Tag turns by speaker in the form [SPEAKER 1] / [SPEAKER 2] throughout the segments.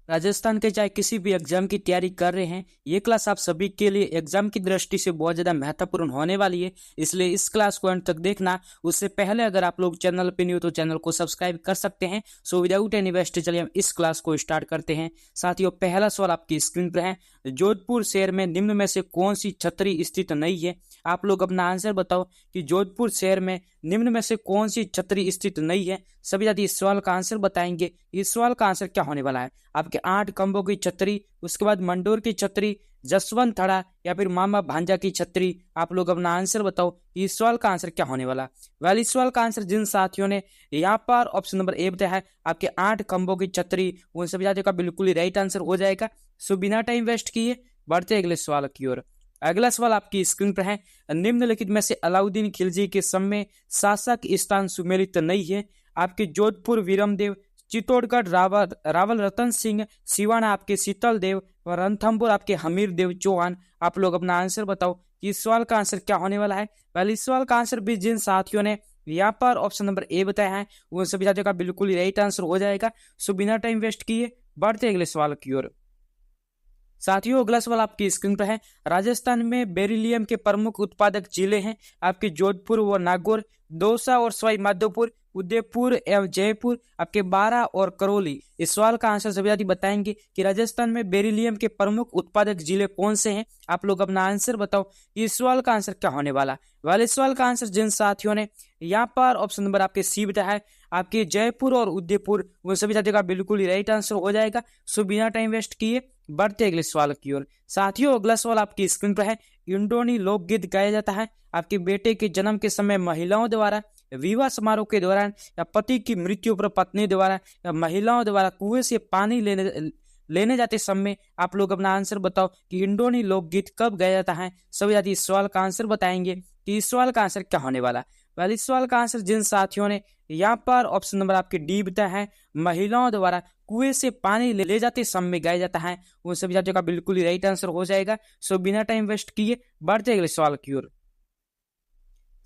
[SPEAKER 1] राजस्थान के चाहे किसी भी एग्जाम की तैयारी कर रहे हैं, ये क्लास आप सभी के लिए एग्जाम की दृष्टि से बहुत ज़्यादा महत्वपूर्ण होने वाली है। इसलिए इस क्लास को अंत तक देखना। उससे पहले अगर आप लोग चैनल पे न्यू हो तो चैनल को सब्सक्राइब कर सकते हैं। सो विदाउट एनी वेस्ट चलिए हम इस क्लास को स्टार्ट करते हैं। साथियों, पहला सवाल आपकी स्क्रीन पर है। जोधपुर शहर में निम्न में से कौन सी छतरी स्थित नहीं है? आप लोग अपना आंसर बताओ कि जोधपुर शहर में निम्न में से कौन सी छतरी स्थित नहीं है। सभी साथी इस सवाल का आंसर बताएंगे। इस सवाल का आंसर क्या होने वाला है? आपके 8 खंभों की छतरी, उसके बाद मंडोर की छतरी, जसवंत थड़ा या फिर मामा भांजा की छतरी। आप लोग अपना आंसर बताओ कि इस सवाल का आंसर क्या होने वाला। वेल, इस सवाल का आंसर जिन साथियों ने यहाँ पर ऑप्शन नंबर ए बताया है, आपके 8 खंभों की छतरी, उन सभी साथियों का बिल्कुल ही राइट आंसर हो जाएगा। सो बिना टाइम वेस्ट किए बढ़ते अगले सवाल की ओर। अगला सवाल आपकी स्क्रीन पर है। निम्नलिखित में से अलाउद्दीन खिलजी के समय शासक स्थान सुमेलित नहीं है। आपके जोधपुर वीरमदेव, चित्तौड़गढ़ रावल रतन सिंह, सिवाना आपके शीतल देव और रणथंभौर आपके हमीर देव चौहान। आप लोग अपना आंसर बताओ कि इस सवाल का आंसर क्या होने वाला है। पहले इस सवाल का आंसर भी जिन साथियों ने यहाँ पर ऑप्शन नंबर ए बताया है, उन सभी साथियों का बिल्कुल ही राइट आंसर हो जाएगा। सो बिना टाइम वेस्ट किए बढ़ते अगले सवाल की ओर। साथियों, अगला सवाल आपकी स्क्रीन पर है। राजस्थान में बेरिलियम के प्रमुख उत्पादक जिले हैं आपके जोधपुर व नागौर, दौसा और सवाई माधोपुर, उदयपुर एवं जयपुर, आपके बारां और करौली। इस सवाल का आंसर सभी साथी बताएंगे कि राजस्थान में बेरिलियम के प्रमुख उत्पादक जिले कौन से हैं। आप लोग अपना आंसर बताओ इस सवाल का आंसर क्या होने वाला। वाले सवाल का आंसर जिन साथियों ने यहाँ पर ऑप्शन नंबर आपके सी बताया है, आपके जयपुर और उदयपुर, वो सभी साथियों का बिल्कुल ही राइट आंसर हो जाएगा। सो बिना टाइम वेस्ट किए बढ़ते अगले सवाल की ओर। साथियों, अगला सवाल आपकी स्क्रीन पर है। इंडोनी लोकगीत गाया जाता है आपके बेटे के जन्म के समय महिलाओं द्वारा, विवाह समारोह के दौरान, या पति की मृत्यु पर पत्नी द्वारा, या महिलाओं द्वारा कुएं से पानी लेने जाते समय। आप लोग अपना आंसर बताओ कि इंडोनी लोकगीत कब गाया जाता है। सभी साथी इस सवाल का आंसर बताएंगे कि इस सवाल का आंसर क्या होने वाला। पहले इस सवाल का आंसर जिन साथियों ने यहाँ पर ऑप्शन नंबर आपके डी बताया है, महिलाओं द्वारा कुएं से पानी ले जाते समय गाया जाता है, उन सभी साथियों का बिल्कुल ही राइट आंसर हो जाएगा। सो बिना टाइम वेस्ट किए बढ़ते अगले सवाल की ओर।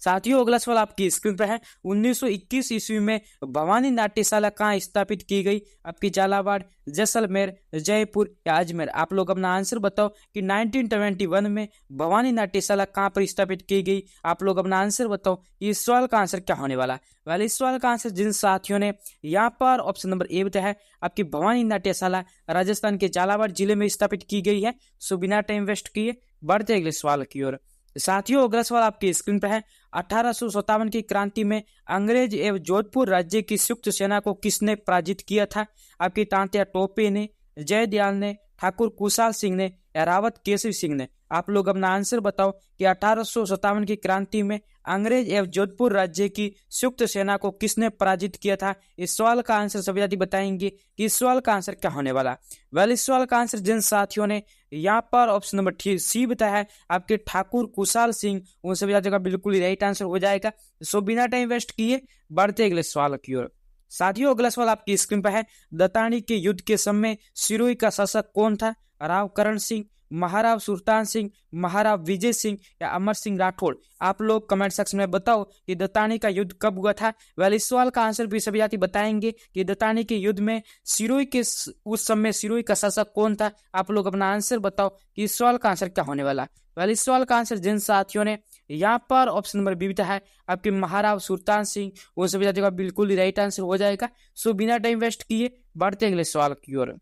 [SPEAKER 1] साथियों, अगला सवाल आपकी स्क्रीन पर है। 1921 ईस्वी में भवानी नाट्यशाला कहाँ स्थापित की गई? आपकी झालावाड़, जैसलमेर, जयपुर या अजमेर। आप लोग अपना आंसर बताओ कि 1921 में भवानी नाट्यशाला कहाँ पर स्थापित की गई। आप लोग अपना आंसर बताओ कि इस सवाल का आंसर क्या होने वाला। वाले इस सवाल का आंसर जिन साथियों ने यहाँ पर ऑप्शन नंबर ए बताया है, आपकी भवानी नाट्यशाला राजस्थान के झालावाड़ जिले में स्थापित की गई है। सो बिना टाइम वेस्ट किए बढ़ते अगले सवाल की ओर। साथियों, अगला सवाल आपकी स्क्रीन पर है। 1857 की क्रांति में अंग्रेज एवं जोधपुर राज्य की संयुक्त सेना को किसने पराजित किया था? आपकी तांत्या टोपे ने, जयदयाल ने, ठाकुर कुशाल सिंह ने या रावत केसरी सिंह ने। आप लोग अपना आंसर बताओ कि 1857 की क्रांति में अंग्रेज एवं जोधपुर राज्य की संयुक्त सेना को किसने पराजित किया था। इस सवाल का आंसर सभी साथी बताएंगे कि इस सवाल का आंसर क्या होने वाला। वेल, इस सवाल का आंसर जिन साथियों ने यहाँ पर ऑप्शन नंबर सी बताया है, आपके ठाकुर कुशाल सिंह, उन सभी साथियों का बिल्कुल ही राइट आंसर हो जाएगा। सो बिना टाइम वेस्ट किए बढ़ते अगले सवाल की ओर। साथियों, अगला सवाल आपकी स्क्रीन पर है। दतानी के युद्ध के समय सिरोही का शासक कौन था? राव करण सिंह, महाराव सुल्तान सिंह, महाराव विजय सिंह या अमर सिंह राठौड़। आप लोग कमेंट सेक्शन में बताओ कि दतानी का युद्ध कब हुआ था। वेल, इस सवाल का आंसर भी सभी साथी बताएंगे कि दतानी के युद्ध में सिरोही के उस समय सिरोही का शासक कौन था। आप लोग अपना आंसर बताओ कि इस सवाल का आंसर क्या होने वाला। वेल, इस सवाल का आंसर जिन साथियों ने यहाँ पर ऑप्शन नंबर बी है, आपके महाराव सुल्तान सिंह, वो सभी साथियों का बिल्कुल ही राइट आंसर हो जाएगा। सो बिना टाइम वेस्ट किए बढ़ते अगले सवाल की ओर।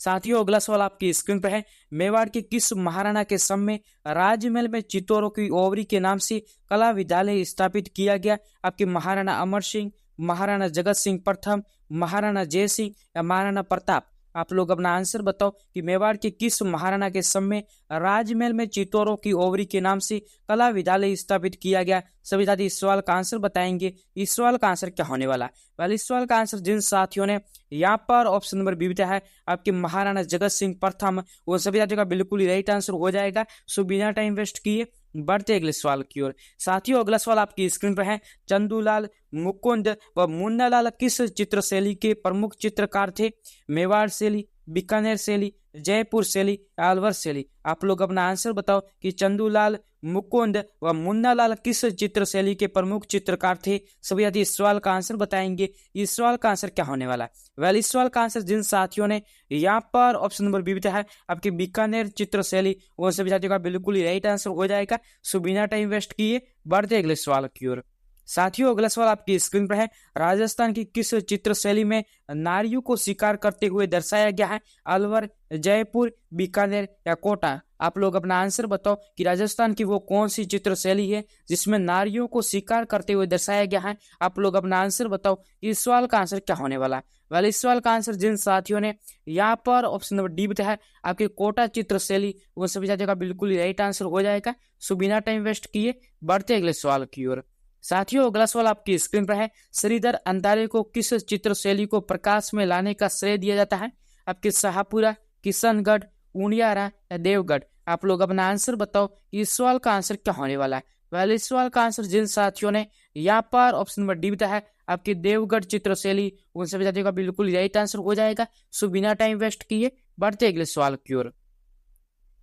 [SPEAKER 1] साथियों, अगला सवाल आपकी स्क्रीन पर है। मेवाड़ के किस महाराणा के समय राजमहल में चित्तौरों की ओवरी के नाम से कला विद्यालय स्थापित किया गया? आपके महाराणा अमर सिंह, महाराणा जगत सिंह प्रथम, महाराणा जय सिंह या महाराणा प्रताप। आप लोग अपना आंसर बताओ कि मेवाड़ के किस महाराणा के समय राजमहल में चित्तौरों की ओवरी के नाम से कला विद्यालय स्थापित किया गया। सभी साथी इस सवाल का आंसर बताएंगे इस सवाल का आंसर क्या होने वाला। पहले इस सवाल का आंसर जिन साथियों ने यहाँ पर ऑप्शन नंबर बी बताया है, आपके महाराणा जगत सिंह प्रथम, वो सभी साथियों का बिल्कुल ही राइट आंसर हो जाएगा। सो बिना टाइम वेस्ट किए बढ़ते अगले सवाल की ओर। साथियों, अगला सवाल आपकी स्क्रीन पर है। चंदूलाल, मुकुंद व मुन्नालाल किस चित्र शैली के प्रमुख चित्रकार थे? मेवाड़ शैली, बीकानेर शैली, जयपुर शैली, अलवर शैली। आप लोग अपना आंसर बताओ कि चंदूलाल, मुकुंद व मुन्नालाल किस चित्र शैली के प्रमुख चित्रकार थे। सभी साथी इस सवाल का आंसर बताएंगे। इस सवाल का आंसर क्या होने वाला है? वेल, इस सवाल का आंसर जिन साथियों ने यहाँ पर ऑप्शन नंबर बी है आपकी बीकानेर चित्र शैली, वो सभी साथियों का बिल्कुल राइट आंसर हो जाएगा। सो बिना टाइम वेस्ट किए बढ़ते अगले सवाल की ओर। साथियों, अगला सवाल आपकी स्क्रीन पर है। राजस्थान की किस चित्र शैली में नारियों को शिकार करते हुए दर्शाया गया है? अलवर, जयपुर, बीकानेर या कोटा। आप लोग अपना आंसर बताओ कि राजस्थान की वो कौन सी चित्र शैली है जिसमें नारियों को शिकार करते हुए दर्शाया गया है। आप लोग अपना आंसर बताओ। इस सवाल का आंसर क्या होने वाला है? वेल, इस सवाल का आंसर जिन साथियों ने यहाँ पर ऑप्शन नंबर डी है आपकी कोटा चित्र शैली, वो सभी साथियों का बिल्कुल राइट आंसर हो जाएगा। सो बिना टाइम वेस्ट किए बढ़ते अगले सवाल की ओर। साथियों, अगला सवाल आपकी स्क्रीन पर है। श्रीधर अंतारे को किस चित्र शैली को प्रकाश में लाने का श्रेय दिया जाता है? आपके शाहपुरा, किशनगढ़, उनियारा या देवगढ़। आप लोग अपना आंसर बताओ। इस सवाल का आंसर क्या होने वाला है? वेल, इस सवाल का आंसर जिन साथियों ने यहाँ पर ऑप्शन नंबर डी है आपकी देवगढ़ चित्र शैली, उन सभी साथियों का बिल्कुल राइट आंसर हो जाएगा। सो बिना टाइम वेस्ट किए बढ़ते अगले सवाल की ओर।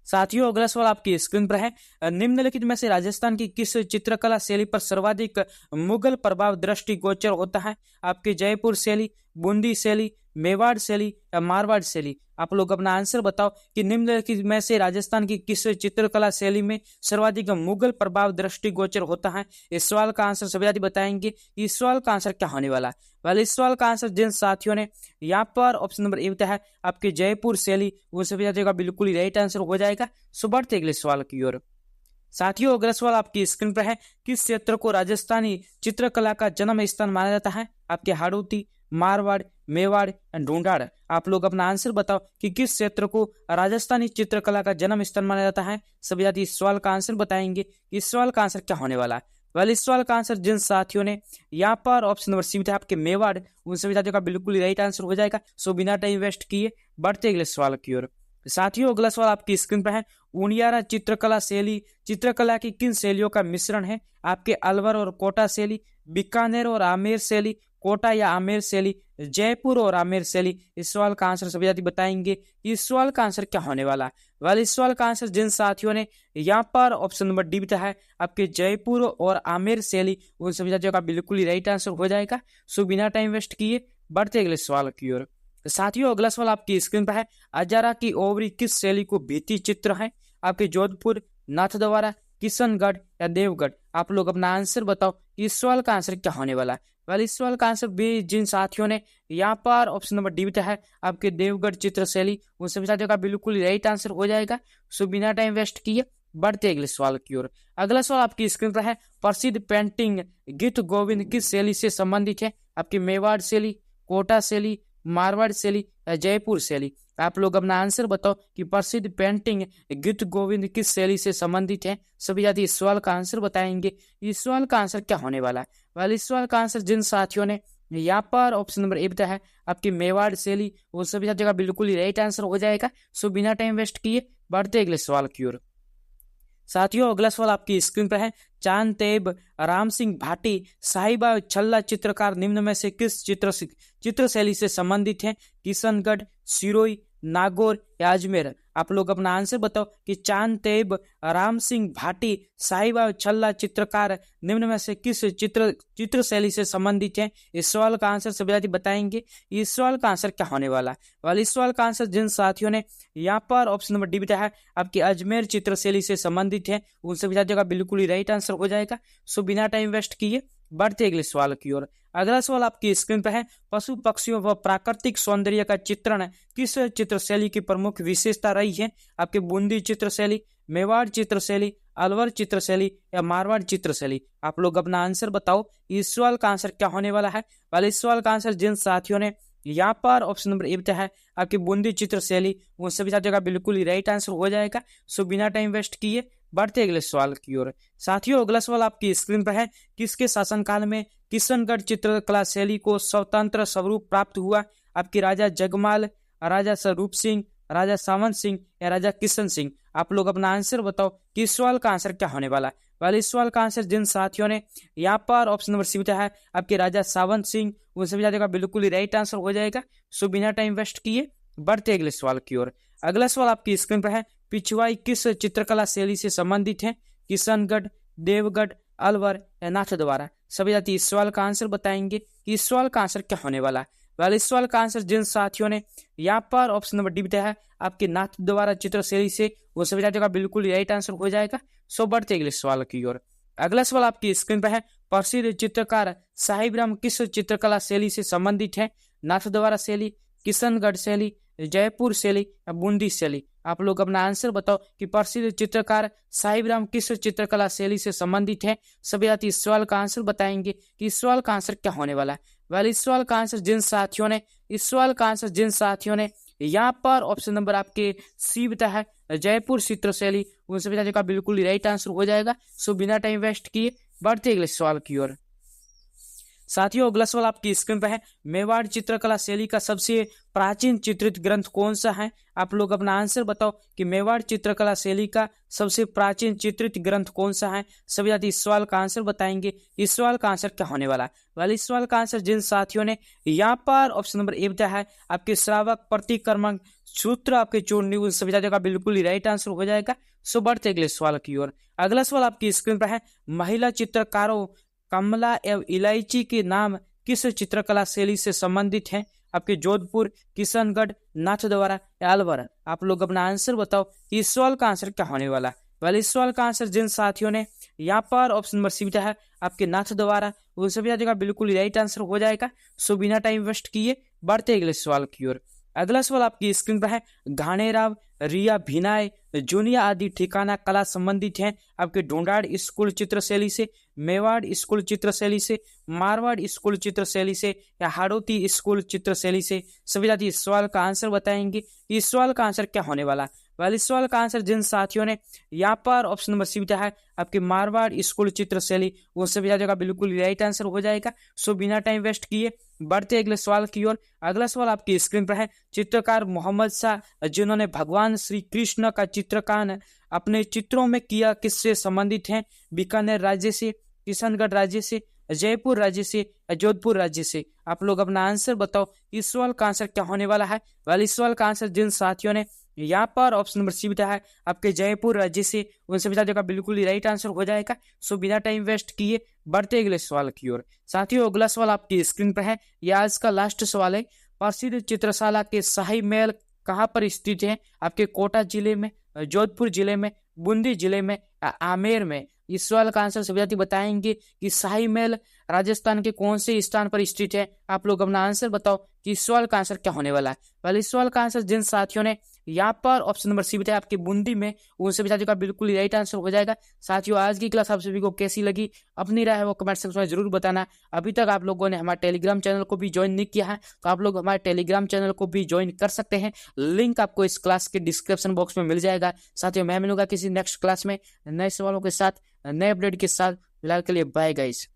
[SPEAKER 1] साथियों, अगला सवाल आपकी स्क्रीन पर है। निम्नलिखित में से राजस्थान की किस चित्रकला शैली पर सर्वाधिक मुगल प्रभाव दृष्टिगोचर होता है? आपकी जयपुर शैली, बूंदी शैली, मेवाड़ शैली या मारवाड़ शैली। आप लोग अपना आंसर बताओ कि निम्नलिखित में से राजस्थान की किस चित्रकला शैली में सर्वाधिक मुगल प्रभाव दृष्टिगोचर होता है। इस सवाल का आंसर सभी साथी बताएंगे। इस सवाल का आंसर क्या होने वाला है? वेल, इस सवाल का आंसर जिन साथियों ने यहाँ पर ऑप्शन नंबर ए है आपकी जयपुर शैली, वो सभी साथियों का बिल्कुल ही राइट आंसर हो जाएगा। सो बढ़ते अगले सवाल की ओर। साथियों, अगला सवाल आपकी स्क्रीन पर है। किस क्षेत्र को राजस्थानी चित्रकला का जन्म स्थान माना जाता है? आपके हाड़ौती, मारवाड़, मेवाड़ एंड ढूंढाड़। आप लोग अपना आंसर बताओ कि किस क्षेत्र को राजस्थानी चित्रकला का जन्म स्थान माना जाता है। सभी साथी इस सवाल का आंसर बताएंगे। इस सवाल का आंसर क्या होने वाला है? वेल, इस सवाल का आंसर जिन साथियों ने यहाँ पर ऑप्शन नंबर सी है आपके मेवाड़, उन सभी साथियों का बिल्कुल राइट आंसर हो जाएगा। सो बिना टाइम वेस्ट किए बढ़ते अगले सवाल की ओर। साथियों, अगला सवाल आपकी स्क्रीन पर है। उनियारा चित्रकला शैली चित्रकला की किन शैलियों का मिश्रण है? आपके अलवर और कोटा शैली, बीकानेर और आमेर शैली, कोटा या आमेर शैली, जयपुर और आमेर शैली। इस सवाल का आंसर सभी साथी बताएंगे। इस सवाल का आंसर क्या होने वाला है? वेल, इस सवाल का आंसर जिन साथियों ने यहाँ पर ऑप्शन नंबर डी है आपके जयपुर और आमेर शैली, उन सभी साथियों का बिल्कुल ही राइट आंसर हो जाएगा। सो बिना टाइम वेस्ट किए बढ़ते अगले सवाल की ओर। साथियों, अगला सवाल आपकी स्क्रीन पर है। अजारा की ओवरी किस शैली को भित्ति चित्र है? आपके जोधपुर, नाथद्वारा, किशनगढ़ या देवगढ़। आप लोग अपना आंसर बताओ। इस सवाल का आंसर क्या होने वाला है? वेल, इस सवाल का आंसर भी जिन साथियों ने यहाँ पर ऑप्शन नंबर डी है आपके देवगढ़ चित्र शैली, उन सभी साथियों का बिल्कुल राइट आंसर हो जाएगा। सो बिना टाइम वेस्ट किए बढ़ते अगले सवाल की ओर। अगला सवाल आपकी स्क्रीन पर है। प्रसिद्ध पेंटिंग गीत गोविंद किस शैली से संबंधित है? आपकी मेवाड़ शैली, कोटा शैली, मारवाड़ शैली या जयपुर शैली। आप लोग अपना आंसर बताओ कि प्रसिद्ध पेंटिंग गीत गोविंद किस शैली से संबंधित है। सभी साथी इस सवाल का आंसर बताएंगे। इस सवाल का आंसर क्या होने वाला है? वेल, इस सवाल का आंसर जिन साथियों ने यहाँ पर ऑप्शन नंबर ए है आपकी मेवाड़ शैली, वो सभी साथियों का बिल्कुल ही राइट आंसर हो जाएगा। सो बिना टाइम वेस्ट किए बढ़ते अगले सवाल की ओर। साथियों, अगला सवाल आपकी स्क्रीन पर है। चांद तैब राम सिंह भाटी साहिबा छल्ला चित्रकार निम्न में से किस चित्र शैली से संबंधित है? किशनगढ़, सिरोही, नागौर या अजमेर। आप लोग अपना आंसर बताओ कि चांद तैब राम सिंह भाटी साहिबा छल्ला चित्रकार निम्न में से किस चित्र शैली से संबंधित है। इस सवाल का आंसर सभी साथी बताएंगे। इस सवाल का आंसर क्या होने वाला है? वाल, इस सवाल का आंसर जिन साथियों ने यहाँ पर ऑप्शन नंबर डी बताया है आपकी अजमेर चित्र शैली से संबंधित है, उन सभी साथियों का बिल्कुल ही राइट आंसर हो जाएगा। सो बिना टाइम वेस्ट किए बढ़ते अगले सवाल की ओर। अगला सवाल आपकी स्क्रीन पर है। पशु पक्षियों व प्राकृतिक सौंदर्य का चित्रण किस चित्र शैली की प्रमुख विशेषता रही है? आपके बूंदी चित्र शैली, मेवाड़ चित्र शैली, अलवर चित्र शैली या मारवाड़ चित्र शैली। आप लोग अपना आंसर बताओ। इस सवाल का आंसर क्या होने वाला है? वाले इस सवाल का आंसर जिन साथियों ने यहाँ पर ऑप्शन नंबर ए है आपकी बूंदी चित्र शैली, उन सभी साथियों का बिल्कुल ही राइट आंसर हो जाएगा। सो बिना टाइम वेस्ट किए बढ़ते अगले सवाल की ओर। साथियों, अगला सवाल आपकी स्क्रीन पर है। किसके शासनकाल में किशनगढ़ चित्रकला शैली को स्वतंत्र स्वरूप प्राप्त हुआ? आपकी राजा जगमाल, राजा स्वरूप सिंह, राजा सावंत सिंह या राजा किशन सिंह। आप लोग अपना आंसर बताओ कि इस सवाल का आंसर क्या होने वाला है? वाले इस सवाल का आंसर जिन साथियों ने यहाँ पर ऑप्शन नंबर सी है आपके राजा सावंत सिंह, उन सभी साथियों का बिल्कुल ही राइट आंसर हो जाएगा। सो बिना टाइम वेस्ट किए बढ़ते अगले सवाल की ओर। अगला सवाल आपकी स्क्रीन पर है, पिछवाई किस चित्रकला शैली से संबंधित है? किशनगढ़, देवगढ़, अलवर या नाथद्वारा? सभी साथी इस सवाल का आंसर बताएंगे कि इस सवाल का आंसर क्या होने वाला है। वाले इस सवाल का आंसर जिन साथियों ने यहाँ पर ऑप्शन नंबर डी बताया है आपके नाथद्वारा चित्र शैली से, वो सभी साथियों का बिल्कुल राइट आंसर हो जाएगा। सो बढ़ते अगले सवाल की ओर। अगला सवाल आपकी स्क्रीन पर है, प्रसिद्ध चित्रकार साहिबराम किस चित्रकला शैली से संबंधित है? नाथद्वारा शैली, किशनगढ़ शैली, जयपुर शैली या बूंदी शैली? आप लोग अपना आंसर बताओ कि प्रसिद्ध चित्रकार साहिबराम किस चित्रकला शैली से संबंधित है। सभी साथी इस सवाल का आंसर बताएंगे कि इस सवाल का आंसर क्या होने वाला है। वेल इस सवाल का आंसर जिन साथियों ने यहाँ पर ऑप्शन नंबर आपके सी बताया है जयपुर चित्र शैली, उन सभी साथियों का बिल्कुल राइट आंसर हो जाएगा। सो बिना टाइम वेस्ट किए बढ़ते अगले सवाल की ओर। साथियों अगला सवाल आपकी स्क्रीन पर है, मेवाड़ चित्रकला शैली का सबसे प्राचीन चित्रित ग्रंथ कौन सा है? आप लोग अपना आंसर बताओ कि मेवाड़ चित्रकला शैली का सबसे प्राचीन चित्रित ग्रंथ कौन सा है। सभी साथी इस सवाल का आंसर बताएंगे, इस सवाल का आंसर क्या होने वाला है। वाले इस सवाल का आंसर जिन साथियों ने यहाँ पर ऑप्शन नंबर ए बताया है आपके श्रावक प्रतिक्रमण सूत्र आपके चूर्ण, उन सभी साथियों का बिल्कुल ही राइट आंसर हो जाएगा। सो बढ़ते अगले सवाल की ओर। अगला सवाल आपकी स्क्रीन पर है, महिला चित्रकारों कमला एवं इलायची के नाम किस चित्रकला शैली से संबंधित है? आपके जोधपुर, किशनगढ़, नाथद्वारा या अलवर? आप लोग अपना आंसर बताओ कि इस सवाल का आंसर क्या होने वाला है। वाले इस सवाल का आंसर जिन साथियों ने यहाँ पर ऑप्शन नंबर सी है आपके नाथद्वारा, उन सभी साथियों का बिल्कुल राइट आंसर हो जाएगा। सो बिना टाइम वेस्ट किए बढ़ते अगले सवाल की ओर। अगला सवाल आपकी स्क्रीन पर है, घाणेराव, रिया भिनाय, जूनिया आदि ठिकाना कला संबंधित हैं आपके ढूंढाड़ स्कूल चित्र शैली से, मेवाड़ स्कूल चित्र शैली से, मारवाड़ स्कूल चित्र शैली से या हाड़ौती स्कूल चित्र शैली से? सभी साथी इस सवाल का आंसर बताएंगे कि इस सवाल का आंसर क्या होने वाला। वाले इस सवाल का आंसर जिन साथियों ने यहाँ पर ऑप्शन नंबर सी है आपके मारवाड़ स्कूल चित्र शैली, वो सभी साथियों का बिल्कुल राइट आंसर हो जाएगा। सो बिना टाइम वेस्ट किए बढ़ते अगले सवाल की ओर। अगला सवाल आपकी स्क्रीन पर है, चित्रकार मोहम्मद शाह जिन्होंने भगवान श्री कृष्ण का चित्रकार अपने चित्रों में किया, किससे संबंधित हैं? बीकानेर राज्य से, किशनगढ़ राज्य से, जयपुर राज्य से, जोधपुर राज्य से? आप लोग अपना आंसर बताओ, इस सवाल का आंसर क्या होने वाला है। वाले इस सवाल का आंसर जिन साथियों ने यहाँ पर ऑप्शन नंबर सी बताया है आपके जयपुर राज्य से, उन सभी साथियों का बिल्कुल ही राइट आंसर हो जाएगा। सो बिना टाइम वेस्ट किए बढ़ते अगले सवाल की ओर। साथियों अगला सवाल आपकी स्क्रीन पर है, यह आज का लास्ट सवाल है। प्रसिद्ध चित्रशाला के शाही महल कहाँ पर स्थित है? आपके कोटा जिले में, जोधपुर जिले में, बूंदी जिले में या आमेर में? इस सवाल का आंसर सभी साथी बताएंगे कि शाही महल राजस्थान के कौन से स्थान पर स्थित है। आप लोग अपना आंसर बताओ कि इस सवाल का आंसर क्या होने वाला है। पहले इस सवाल का आंसर जिन साथियों ने यहाँ पर ऑप्शन नंबर सी बताया आपके बूंदी में, उन सभी साथियों का बिल्कुल राइट आंसर हो जाएगा। साथियों आज की क्लास आप सभी को कैसी लगी, अपनी राय है वो कमेंट सेक्शन में जरूर बताना। अभी तक आप लोगों ने हमारे टेलीग्राम चैनल को भी ज्वाइन नहीं किया है तो आप लोग हमारे टेलीग्राम चैनल को भी ज्वाइन कर सकते हैं। लिंक आपको इस क्लास के डिस्क्रिप्शन बॉक्स में मिल जाएगा। साथियों मैं मिलूंगा किसी नेक्स्ट क्लास में नए सवालों के साथ, नए अपडेट के साथ। फिलहाल के लिए बाय गाइस।